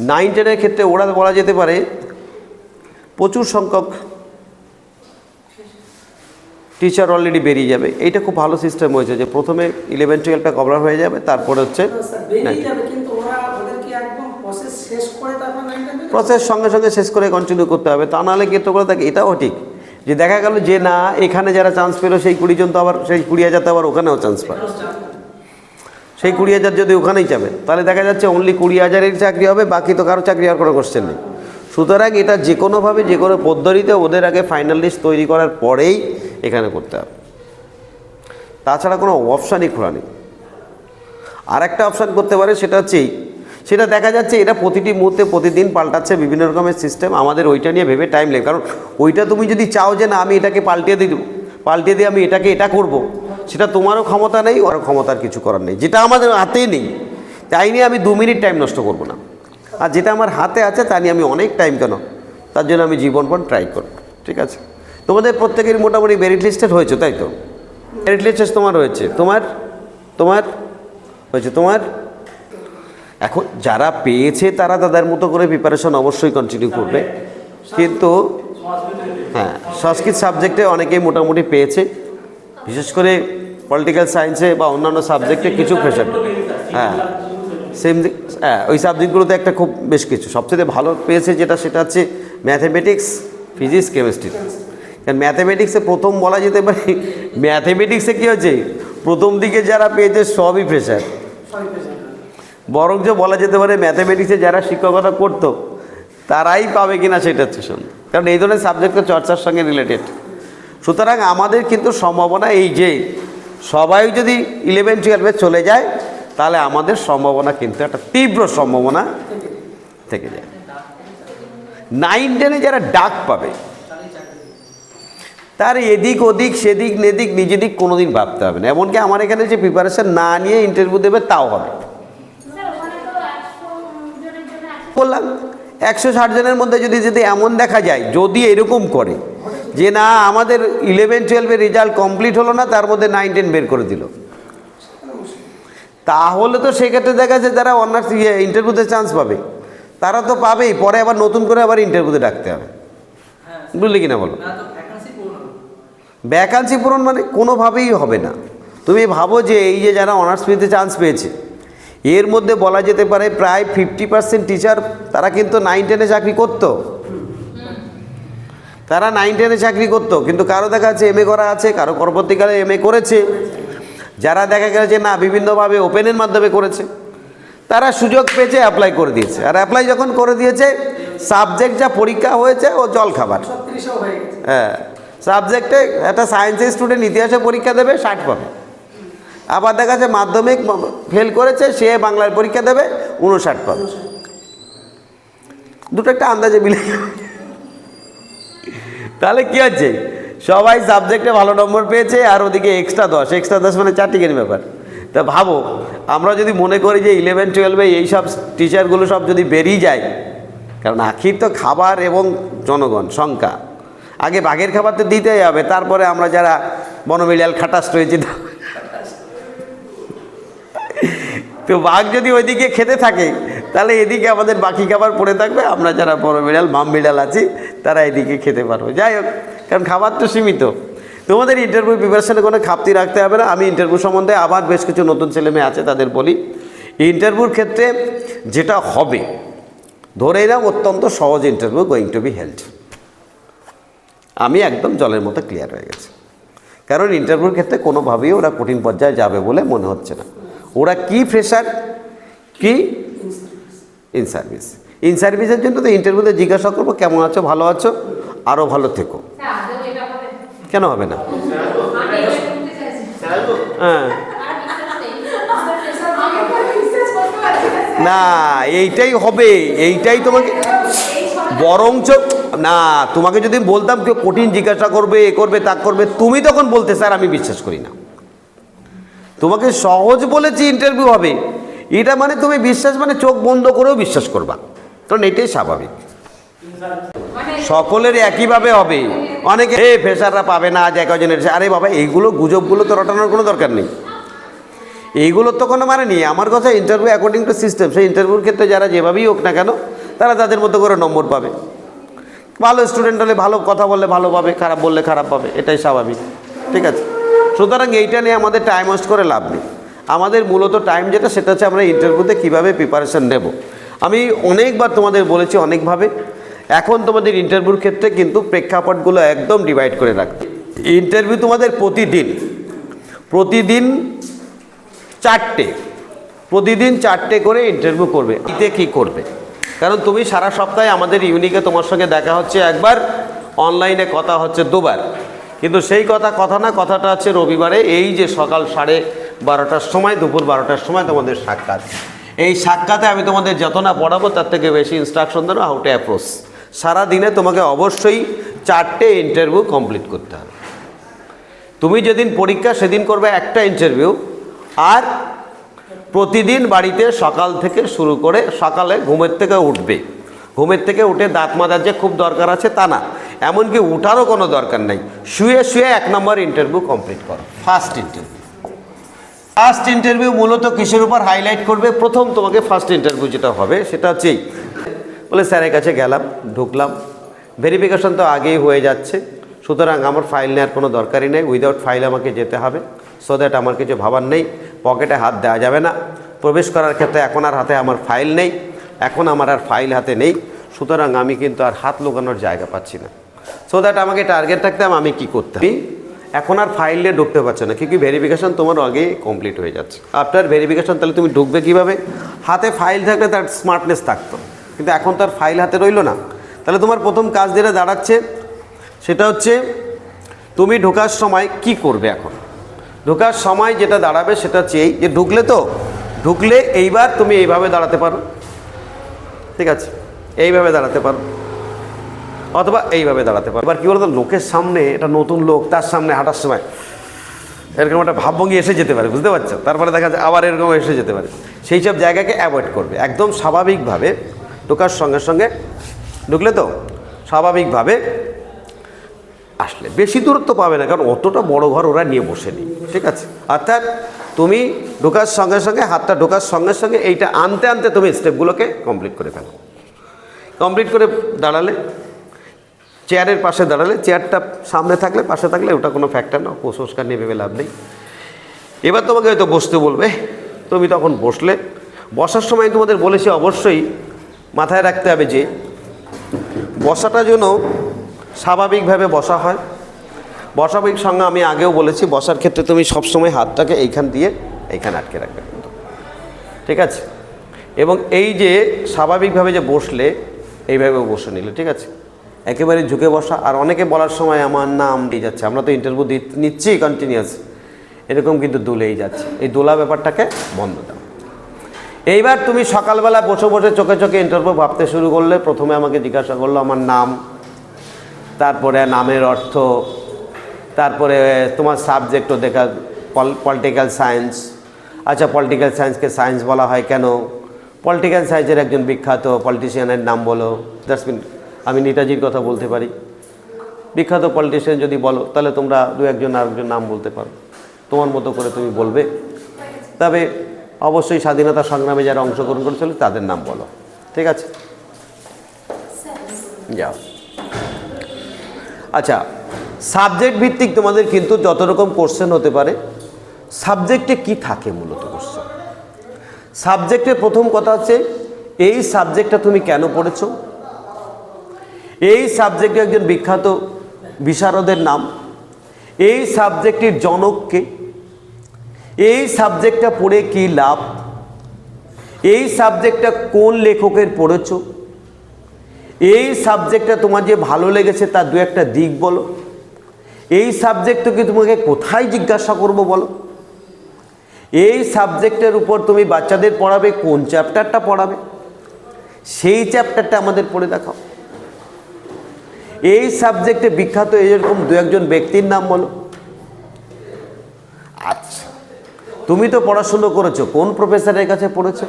9-10-এর ক্ষেত্রে ওরা বলা যেতে পারে প্রচুর সংখ্যক টিচার অলরেডি বেরিয়ে যাবে। এইটা খুব ভালো সিস্টেম হয়েছে যে প্রথমে 11-12টা কভার হয়ে যাবে, তারপরে হচ্ছে প্রসেস সঙ্গে সঙ্গে শেষ করে কন্টিনিউ করতে হবে। তা নাহলে ক্ষেত্রে করে থাকে এটাও ঠিক যে দেখা গেল যে না এখানে যারা চান্স পেলো সেই 20 জন তো আবার সেই 20,000 তো আবার ওখানেও চান্স পায়, সেই 20,000 যদি ওখানেই যাবে তাহলে দেখা যাচ্ছে অনলি 20,000-এর চাকরি হবে, বাকি তো কারো চাকরি হওয়ার কোনো কোশ্চেন নেই। সুতরাং এটা যে কোনোভাবে যে কোনো পদ্ধতিতে ওদের আগে ফাইনাল লিস্ট তৈরি করার পরেই এখানে করতে হবে, তাছাড়া কোনো অপশানই খোলা নেই। আর একটা অপশান করতে পারে সেটা হচ্ছে সেটা দেখা যাচ্ছে এটা প্রতিটি মুহূর্তে প্রতিদিন পাল্টাচ্ছে বিভিন্ন রকমের সিস্টেম, আমাদের ওইটা নিয়ে ভেবে টাইম লাগে। কারণ ওইটা তুমি যদি চাও যে না আমি এটাকে পাল্টিয়ে দিয়ে আমি এটাকে এটা করব, সেটা তোমারও ক্ষমতা নেই, ওরও ক্ষমতার কিছু করার নেই, যেটা আমাদের হাতেই নেই। তাই নিয়ে আমি 2 মিনিট টাইম নষ্ট করব না, আর যেটা আমার হাতে আছে তা নিয়ে আমি অনেক টাইম কেন, তার জন্য আমি জীবনপণ ট্রাই করব। ঠিক আছে, তোমাদের প্রত্যেকের মোটামুটি মেরিট লিস্টেড হয়েছে, তাই তো? মেরিট লিস্টেড তোমার হয়েছে, তোমার হয়েছে তোমার। এখন যারা পেয়েছে তারা তাদের মতো করে প্রিপারেশন অবশ্যই কন্টিনিউ করবে, কিন্তু হ্যাঁ সংস্কৃত সাবজেক্টে অনেকেই মোটামুটি পেয়েছে, বিশেষ করে পলিটিক্যাল সায়েন্সে বা অন্যান্য সাবজেক্টে কিছু প্রেশার। হ্যাঁ সেম, হ্যাঁ ওই সাবজেক্টগুলোতে একটা খুব বেশ কিছু সবচেয়ে ভালো পেয়েছে যেটা, সেটা হচ্ছে ম্যাথমেটিক্স, ফিজিক্স, কেমিস্ট্রি। কারণ ম্যাথমেটিক্সে প্রথম বলা যেতে পারে, ম্যাথমেটিক্সে কী হচ্ছে প্রথম দিকে যারা পেয়েছে সবই প্রেশার, বরঞ্চ বলা যেতে পারে ম্যাথমেটিক্সে যারা শিক্ষকতা করতো তারাই পাবে কিনা সেটা হচ্ছে শুনুন, কারণ এই ধরনের সাবজেক্টের চর্চার সঙ্গে রিলেটেড। সুতরাং আমাদের কিন্তু সম্ভাবনা এই যে সবাই যদি 11-12 চলে যায় তাহলে আমাদের সম্ভাবনা কিন্তু একটা তীব্র সম্ভাবনা থেকে যায়। 9-10-এ যারা ডাক পাবে তার এদিক ওদিক সেদিক নেদিক নিজেদিক কোনো দিন ভাবতে হবে না, এমনকি আমার এখানে যে প্রিপারেশন না নিয়ে ইন্টারভিউ দেবে তাও হবে। বললাম 160 জনের মধ্যে যদি এমন দেখা যায়, যদি এরকম করে যে না আমাদের 11-12-এর রেজাল্ট কমপ্লিট হলো না, তার মধ্যে 9-10 বের করে দিল, তাহলে তো সেক্ষেত্রে দেখা যাচ্ছে যারা অনার্স ইন্টারভিউতে চান্স পাবে তারা তো পাবেই, পরে আবার নতুন করে আবার ইন্টারভিউতে ডাকতে হবে, বুঝলি কিনা বলো? ভ্যাকান্সি পূরণ মানে কোনোভাবেই হবে না। তুমি ভাবো যে এই যে যারা অনার্স পেতে চান্স পেয়েছে এর মধ্যে বলা যেতে পারে প্রায় 50% টিচার তারা কিন্তু 9-10-এ চাকরি করতো, তারা 9-10-এ চাকরি করতো, কিন্তু কারো দেখা যাচ্ছে MA করা আছে, কারো পরবর্তীকালে MA করেছে, যারা দেখা গেল যে না বিভিন্নভাবে ওপেনের মাধ্যমে করেছে তারা সুযোগ পেয়েছে, অ্যাপ্লাই করে দিয়েছে। আর অ্যাপ্লাই যখন করে দিয়েছে সাবজেক্ট যা পরীক্ষা হয়েছে ও জল খাবার। হ্যাঁ সাবজেক্টে একটা সায়েন্সের স্টুডেন্ট ইতিহাসে পরীক্ষা দেবে 60 পাবে, আবার দেখা যাচ্ছে মাধ্যমিক ফেল করেছে সে বাংলার পরীক্ষা দেবে 59 পাবে, দুটো একটা আন্দাজে মিলে। তাহলে কী হচ্ছে সবাই সাবজেক্টে ভালো নম্বর পেয়েছে আর ওদিকে এক্সট্রা 10 মানে 4 টিকের ব্যাপার। তা ভাবো আমরা যদি মনে করি যে 11-12-এ এইসব টিচারগুলো সব যদি বেরিয়ে যায়, কারণ আখির তো খাবার এবং জনগণ সংখ্যা, আগে বাঘের খাবার তো দিতেই হবে, তারপরে আমরা যারা বনবিড়াল খাটাস রয়েছি, তো বাঘ যদি ওইদিকে খেতে থাকে তাহলে এদিকে আমাদের বাকি খাবার পড়ে থাকবে, আমরা যারা বনবিড়াল বামবিড়াল আছি তারা এদিকে খেতে পারবো। যাই হোক, কারণ খাবার তো সীমিত। তোমাদের ইন্টারভিউ প্রিপারেশনে কোনো খাপতি রাখতে হবে না। আমি ইন্টারভিউ সম্বন্ধে আবার বেশ কিছু নতুন ছেলেমেয়ে আছে তাদের বলি, ইন্টারভিউর ক্ষেত্রে যেটা হবে ধরে নাও অত্যন্ত সহজ interview going to be held. আমি একদম জলের মতো ক্লিয়ার হয়ে গেছে, কারণ ইন্টারভিউর ক্ষেত্রে কোনোভাবেই ওরা কঠিন পর্যায়ে যাবে বলে মনে হচ্ছে না। ওরা কি ফ্রেশার কি ইন সার্ভিস, ইন সার্ভিসের জন্য তো ইন্টারভিউতে জিজ্ঞাসা করবো কেমন আছো, ভালো আছো, আরও ভালো থেকো, কেন হবে না? হ্যাঁ না এইটাই হবে, এইটাই তোমাকে বরঞ্চ না, তোমাকে যদি বলতাম কেউ কঠিন জিজ্ঞাসা করবে এ করবে তা করবে, তুমি তখন বলতে স্যার আমি বিশ্বাস করি না। তোমাকে সহজ বলেছি ইন্টারভিউ হবে, এটা মানে তুমি বিশ্বাস মানে চোখ বন্ধ করেও বিশ্বাস করবা, কারণ এটাই স্বাভাবিক, সকলের একইভাবে হবে। অনেকে ফ্রেশাররা পাবে না, যে কজনের, আরে বাবা এইগুলো গুজবগুলো তো রটানোর কোনো দরকার নেই। এইগুলোর তো কোনো মানে নেই। আমার কথা ইন্টারভিউ অ্যাকর্ডিং টু সিস্টেম, সেই ইন্টারভিউর ক্ষেত্রে যারা যেভাবেই হোক না কেন তারা তাদের মতো করে নম্বর পাবে। ভালো স্টুডেন্ট হলে ভালো কথা বললে ভালো পাবে, খারাপ বললে খারাপ পাবে, এটাই স্বাভাবিক, ঠিক আছে। সুতরাং এইটা নিয়ে আমাদের টাইম ওয়েস্ট করে লাভ নেই। আমাদের মূলত টাইম যেটা, সেটা হচ্ছে আমরা ইন্টারভিউতে কীভাবে প্রিপারেশান নেব। আমি অনেকবার তোমাদের বলেছি অনেকভাবে, এখন তোমাদের ইন্টারভিউর ক্ষেত্রে কিন্তু প্রেক্ষাপটগুলো একদম ডিভাইড করে রাখবে। ইন্টারভিউ তোমাদের প্রতিদিন চারটে করে ইন্টারভিউ করবে। এতে কী করবে, কারণ তুমি সারা সপ্তাহে আমাদের ইউনিকে তোমার সঙ্গে দেখা হচ্ছে একবার, অনলাইনে কথা হচ্ছে দুবার, কিন্তু সেই কথাটা হচ্ছে রবিবারে এই যে সকাল 12:30 সময়, দুপুর 12টার সময় তোমাদের সাক্ষাৎ। এই সাক্ষাতে আমি তোমাদের যত না পড়াবো তার থেকে বেশি ইনস্ট্রাকশন দেবো হাউ টু অ্যাপ্রোচ। সারাদিনে তোমাকে অবশ্যই 4টে ইন্টারভিউ কমপ্লিট করতে হবে। তুমি যেদিন পরীক্ষা সেদিন করবে একটা ইন্টারভিউ, আর প্রতিদিন বাড়িতে সকাল থেকে শুরু করে সকালে ঘুমের থেকে উঠে দাঁত মাজার যে খুব দরকার আছে তা না, এমনকি উঠারও কোনো দরকার নেই, শুয়ে 1 নম্বর ইন্টারভিউ কমপ্লিট করো। ফার্স্ট ইন্টারভিউ মূলত কিসের উপর হাইলাইট করবে? প্রথম তোমাকে ফার্স্ট ইন্টারভিউ যেটা হবে সেটা হচ্ছে বলে স্যারের কাছে গেলাম, ঢুকলাম, ভেরিফিকেশন তো আগেই হয়ে যাচ্ছে, সুতরাং আমার ফাইল নেওয়ার কোনো দরকারই নেই, উইদাউট ফাইল আমাকে যেতে হবে, সো দ্যাট আমার কিছু ভাবার নেই, পকেটে হাত দেওয়া যাবে না। প্রবেশ করার ক্ষেত্রে এখন আর হাতে আমার ফাইল নেই, হাতে নেই, সুতরাং আমি কিন্তু আর হাত লোকানোর জায়গা পাচ্ছি না। সো দ্যাট আমাকে টার্গেট রাখতাম আমি কি করতে, এখন আর ফাইল নিয়ে ঢুকতে পারছো না, কিন্তু ভেরিফিকেশন তোমার আগে কমপ্লিট হয়ে যাচ্ছে। আফটার ভেরিফিকেশন তাহলে তুমি ঢুকবে কীভাবে? হাতে ফাইল থাকলে তার স্মার্টনেস থাকতো, কিন্তু এখন তার ফাইল হাতে রইলো না। তাহলে তোমার প্রথম কাজ যেটা দাঁড়াচ্ছে সেটা হচ্ছে তুমি ঢোকার সময় কি করবে। এখন ঢোকার সময় যেটা দাঁড়াবে সেটা হচ্ছে এই যে ঢুকলে এইবার তুমি এইভাবে দাঁড়াতে পারো, ঠিক আছে, এইভাবে দাঁড়াতে পারো অথবা এইভাবে দাঁড়াতে পারো। এবার কী বলতো, লোকের সামনে, এটা নতুন লোক, তার সামনে হাঁটার সময় এরকম একটা ভাবভঙ্গি এসে যেতে পারে, বুঝতে পারছো? তারপরে দেখা যায় আবার এরকম এসে যেতে পারে, সেই সব জায়গাকে অ্যাভয়েড করবে। একদম স্বাভাবিকভাবে ঢোকার সঙ্গে ঢুকলে তো স্বাভাবিকভাবে আসলে বেশি দূরত্ব পাবে না, কারণ অতটা বড় ঘর ওরা নিয়ে বসে নেই, ঠিক আছে। অর্থাৎ তুমি ঢোকার সঙ্গে হাতটা ঢোকার সঙ্গে এইটা আনতে তুমি স্টেপগুলোকে কমপ্লিট করে ফেলো। কমপ্লিট করে দাঁড়ালে, চেয়ারের পাশে দাঁড়ালে, চেয়ারটা সামনে থাকলে পাশে থাকলে ওটা কোনো ফ্যাক্টর না, কুসংস্কার নিয়ে ভেবে লাভ নেই। এবার তোমাকে হয়তো বসতে বলবে, তুমি তখন বসলে, বসার সময় তোমাদের বলেছি অবশ্যই মাথায় রাখতে হবে যে বসাটা যেন স্বাভাবিকভাবে বসা হয়। স্বাভাবিক সঙ্গে আমি আগেও বলেছি, বসার ক্ষেত্রে তুমি সবসময় হাতটাকে এইখান দিয়ে এইখানে আটকে রাখবে, ঠিক আছে। এবং এই যে স্বাভাবিকভাবে যে বসলে এইভাবে বসে নিলে, ঠিক আছে, একেবারে ঝুঁকে বসা। আর অনেকে বলার সময় আমার নাম দিয়ে যাচ্ছে, আমরা তো ইন্টারভিউ নিচ্ছি কন্টিনিউয়াস, এরকম কিন্তু দুলেই যাচ্ছে, এই দোলা ব্যাপারটাকে বন্ধ দাও। এইবার তুমি সকালবেলা বসে চোখে ইন্টারভিউ ভাবতে শুরু করলে, প্রথমে আমাকে জিজ্ঞাসা করলো আমার নাম, তারপরে নামের অর্থ, তারপরে তোমার সাবজেক্টও দেখা, পলিটিক্যাল সায়েন্স। আচ্ছা, পলিটিক্যাল সায়েন্সকে সায়েন্স বলা হয় কেন? পলিটিক্যাল সায়েন্সের একজন বিখ্যাত পলিটিশিয়ানের নাম বলো। দ্যাটস মিন আমি নেতাজির কথা বলতে পারি, বিখ্যাত পলিটিশিয়ান যদি বলো তাহলে তোমরা দু একজন আরেকজন নাম বলতে পারো, তোমার মতো করে তুমি বলবে। তবে অবশ্যই স্বাধীনতা সংগ্রামে যারা অংশগ্রহণ করেছিল তাদের নাম বলো, ঠিক আছে, যাও। আচ্ছা, সাবজেক্ট ভিত্তিক তোমাদের কিন্তু যত রকম কোশ্চেন হতে পারে। সাবজেক্টে কি থাকে মূলত কোশ্চেন? সাবজেক্টের প্রথম কথা হচ্ছে এই সাবজেক্টটা তুমি কেন পড়েছো, এই সাবজেক্টে একজন বিখ্যাত বিশারদের নাম, এই সাবজেক্টের জনককে, এই সাবজেক্টটা পড়ে কি লাভ, এই সাবজেক্টটা কোন লেখকের পড়েছো, এই সাবজেক্টটা তোমার যে ভালো লেগেছে তার দু একটা দিক বলো, এই সাবজেক্টকে তোমাকে কোথায় জিজ্ঞাসা করবো বলো, এই সাবজেক্টের উপর তুমি বাচ্চাদের পড়াবে, কোন চ্যাপ্টারটা পড়াবে সেই চ্যাপ্টারটা আমাদের পড়ে দেখাও। এই সাবজেক্টে বিখ্যাত এরকম দু একজন ব্যক্তির নাম বলো। আচ্ছা, তুমি তো পড়াশুনো করেছো, কোন প্রফেসরের কাছে পড়েছো,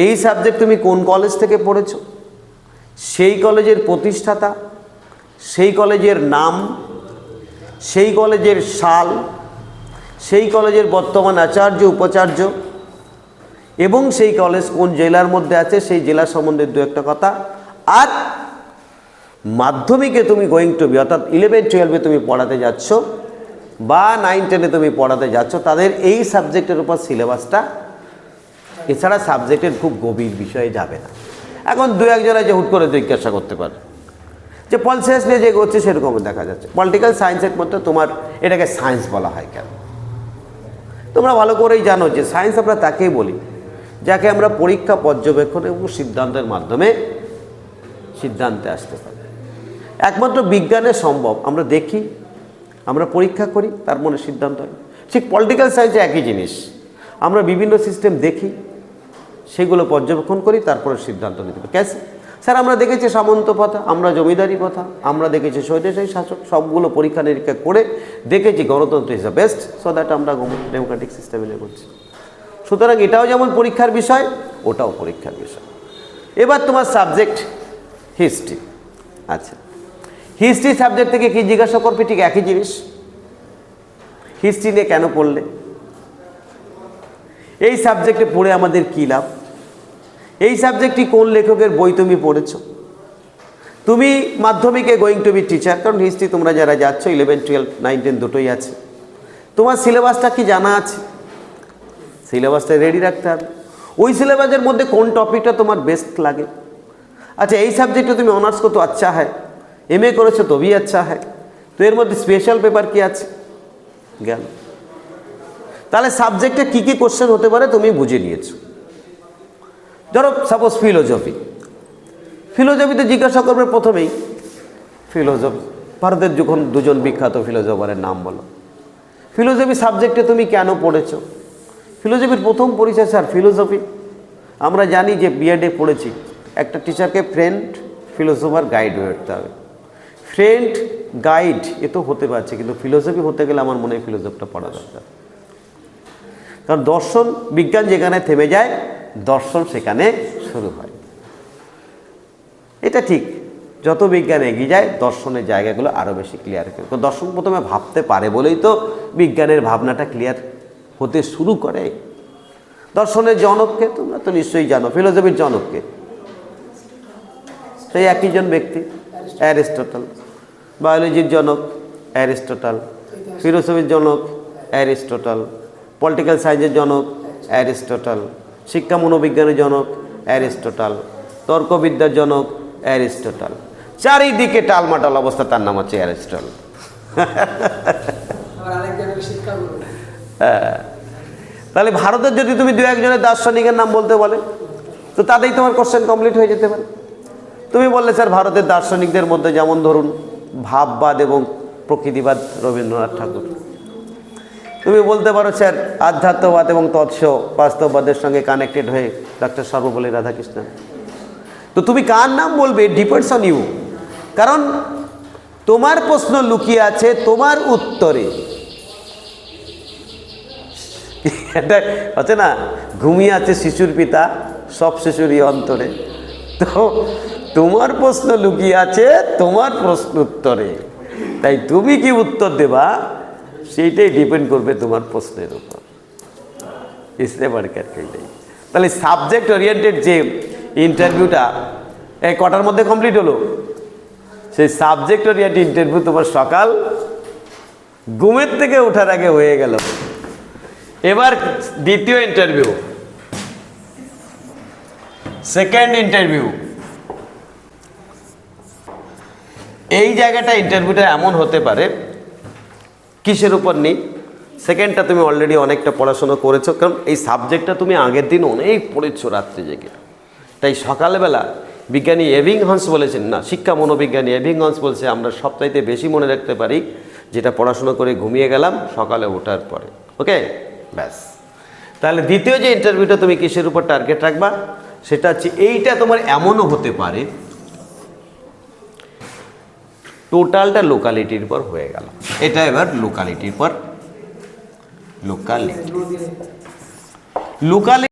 এই সাবজেক্ট তুমি কোন কলেজ থেকে পড়েছো, সেই কলেজের প্রতিষ্ঠাতা, সেই কলেজের নাম, সেই কলেজের সাল, সেই কলেজের বর্তমান আচার্য উপাচার্য এবং সেই কলেজ কোন জেলার মধ্যে আছে সেই জেলা সম্বন্ধে দু একটা কথা। আর মাধ্যমিকে তুমি গোয়িং টু বি অর্থাৎ 11-12 তুমি পড়াতে যাচ্ছ বা 9-10 তুমি পড়াতে যাচ্ছ, তাদের এই সাবজেক্টের উপর সিলেবাসটা, এছাড়া সাবজেক্টের খুব গভীর বিষয়ে যাবে না। এখন দু একজনে যে হুট করে জিজ্ঞাসা করতে পারে যে পলিটিক্স নিয়ে যে এগোচ্ছে সেরকম দেখা যাচ্ছে, পলিটিক্যাল সায়েন্সের মধ্যে তোমার এটাকে সায়েন্স বলা হয় কেন? তোমরা ভালো করেই জানো যে সায়েন্স আমরা তাকেই বলি যাকে আমরা পরীক্ষা পর্যবেক্ষণ এবং সিদ্ধান্তের মাধ্যমে সিদ্ধান্তে আসতে পারি। একমাত্র বিজ্ঞানে সম্ভব, আমরা দেখি, আমরা পরীক্ষা করি, তার মনে সিদ্ধান্ত হয়। ঠিক পলিটিক্যাল সায়েন্সে একই জিনিস, আমরা বিভিন্ন সিস্টেম দেখি, সেগুলো পর্যবেক্ষণ করি, তারপরে সিদ্ধান্ত নিতে পারি। ক্যাসে স্যার আমরা দেখেছি সামন্ত প্রথা, আমরা জমিদারি প্রথা, আমরা দেখেছি স্বৈরাচারী শাসক, সবগুলো পরীক্ষা নিরীক্ষা করে দেখেছি গণতন্ত্র is the best, so that আমরা ডেমোক্রেটিক সিস্টেমে নিয়ে করছি। সুতরাং এটাও যেমন পরীক্ষার বিষয়, ওটাও পরীক্ষার বিষয়। এবার তোমার সাবজেক্ট হিস্ট্রি। আচ্ছা, হিস্ট্রি সাবজেক্ট থেকে কি জিজ্ঞাসা করবে? ঠিক একই জিনিস, হিস্ট্রি নিয়ে কেন পড়লে, এই সাবজেক্টে পড়ে আমাদের কী লাভ, এই সাবজেক্টটি কোন লেখকের বই তুমি পড়েছো, তুমি মাধ্যমিকে গোয়িং টু বি টিচার, কারণ হিস্ট্রি তোমরা যারা যাচ্ছ 11, 12, 9, 10 দুটোই আছে, তোমার সিলেবাসটা কি জানা আছে, সিলেবাসটা রেডি রাখতে হবে। ওই সিলেবাসের মধ্যে কোন টপিকটা তোমার বেস্ট লাগে। আচ্ছা, এই সাবজেক্টে তুমি অনার্স করো তো আচ্ছা হয়, MA করেছো তো भी আচ্ছা হয়, তো এর মধ্যে স্পেশাল পেপার কি আছে, গেল। তাহলে সাবজেক্টে কী কী কোশ্চেন হতে পারে তুমি বুঝে নিয়েছো। ধরো সাপোজ ফিলোজফিতে জিজ্ঞাসা করবে প্রথমেই ফিলোজফি, ভারতের যখন দুজন বিখ্যাত ফিলোজফারের নাম বলো। ফিলোজফি সাবজেক্টে তুমি কেন পড়েছো, ফিলোজফির প্রথম পরিচয় স্যার ফিলোজফি। আমরা জানি যে বিএডে পড়েছি একটা টিচারকে ফ্রেন্ড ফিলোসোফার গাইড হয়ে উঠতে হবে। ফ্রেন্ড গাইড এ তো হতে পারছে, কিন্তু ফিলোসফি হতে গেলে আমার মনে হয় ফিলোসফিটা পড়া দরকার। কারণ দর্শন বিজ্ঞান যেখানে থেমে যায়, দর্শন সেখানে শুরু হয়। এটা ঠিক, যত বিজ্ঞান এগিয়ে যায় দর্শনের জায়গাগুলো আরও বেশি ক্লিয়ার করে। দর্শন প্রথমে ভাবতে পারে বলেই তো বিজ্ঞানের ভাবনাটা ক্লিয়ার হতে শুরু করে। দর্শনের জনককে তোমরা তো নিশ্চয়ই জানো, ফিলোসফির জনককে সেই একই জন ব্যক্তি, অ্যারিস্টটল। বায়োলজির জনক অ্যারিস্টটল, ফিলোসফির জনক অ্যারিস্টটল, পলিটিক্যাল সায়েন্সের জনক অ্যারিস্টটল, শিক্ষা মনোবিজ্ঞানের জনক অ্যারিস্টটল, তর্কবিদ্যার জনক অ্যারিস্টটল। চারিদিকে টালমাটাল অবস্থা, তার নাম হচ্ছে অ্যারিস্টটল। হ্যাঁ, তাহলে ভারতের যদি তুমি দু একজনের দার্শনিকের নাম বলতে বলে তো তাতেই তোমার কোশ্চেন কমপ্লিট হয়ে যেতে পারে। তুমি বললে স্যার ভারতের দার্শনিকদের মধ্যে যেমন ধরুন ভাববাদ এবং প্রকৃতিবাদ রবীন্দ্রনাথ ঠাকুর। তুমি বলতে পারো স্যার আধ্যাত্মবাদ এবং তৎস বাস্তববাদের সঙ্গে কানেক্টেড হয়ে ডক্টর সর্বপল্লী রাধাকৃষ্ণন। তো তুমি কার নাম বলবে ডিপেন্ডস অন ইউ, কারণ তোমার প্রশ্ন লুকিয়ে আছে তোমার উত্তরে। এটা হচ্ছে না, ঘুমিয়ে আছে শিশুর পিতা সব শিশুরই অন্তরে, তো তোমার প্রশ্ন লুকিয়ে আছে তোমার প্রশ্ন উত্তরে, তাই তুমি কি উত্তর দেবা সেইটাই ডিপেন্ড করবে তোমার প্রশ্নের উপর। इससे बढ़कर कहीं नहीं। তাহলে সাবজেক্ট ওরিয়েন্টেড যে ইন্টারভিউটা এই কটার মধ্যে কমপ্লিট হলো, সেই সাবজেক্ট ওরিয়েন্টেড ইন্টারভিউ তোমার সকাল ঘুমের থেকে ওঠার আগে হয়ে গেল। এবার দ্বিতীয় ইন্টারভিউ, সেকেন্ড ইন্টারভিউ। এই জায়গাটা ইন্টারভিউটা এমন হতে পারে, কিসের উপর নেই, সেকেন্ডটা তুমি অলরেডি অনেকটা পড়াশোনা করেছো, কারণ এই সাবজেক্টটা তুমি আগের দিন অনেক পড়েছো রাত্রে জেগে। তাই সকালবেলা বিজ্ঞানী এবিংহান্স বলেছেন, না শিক্ষা মনোবিজ্ঞানী এবিংহান্স বলছে আমরা সবচাইতে বেশি মনে রাখতে পারি যেটা পড়াশোনা করে ঘুমিয়ে গেলাম সকালে ওঠার পরে। ওকে, ব্যাস। তাহলে দ্বিতীয় যে ইন্টারভিউটা তুমি কিসের উপর টার্গেট রাখবা, সেটা হচ্ছে এইটা তোমার এমনও হতে পারে টোটালটা লোকালিটির পর হয়ে গেল। এটা এবার লোকালিটির পর লোকালিটি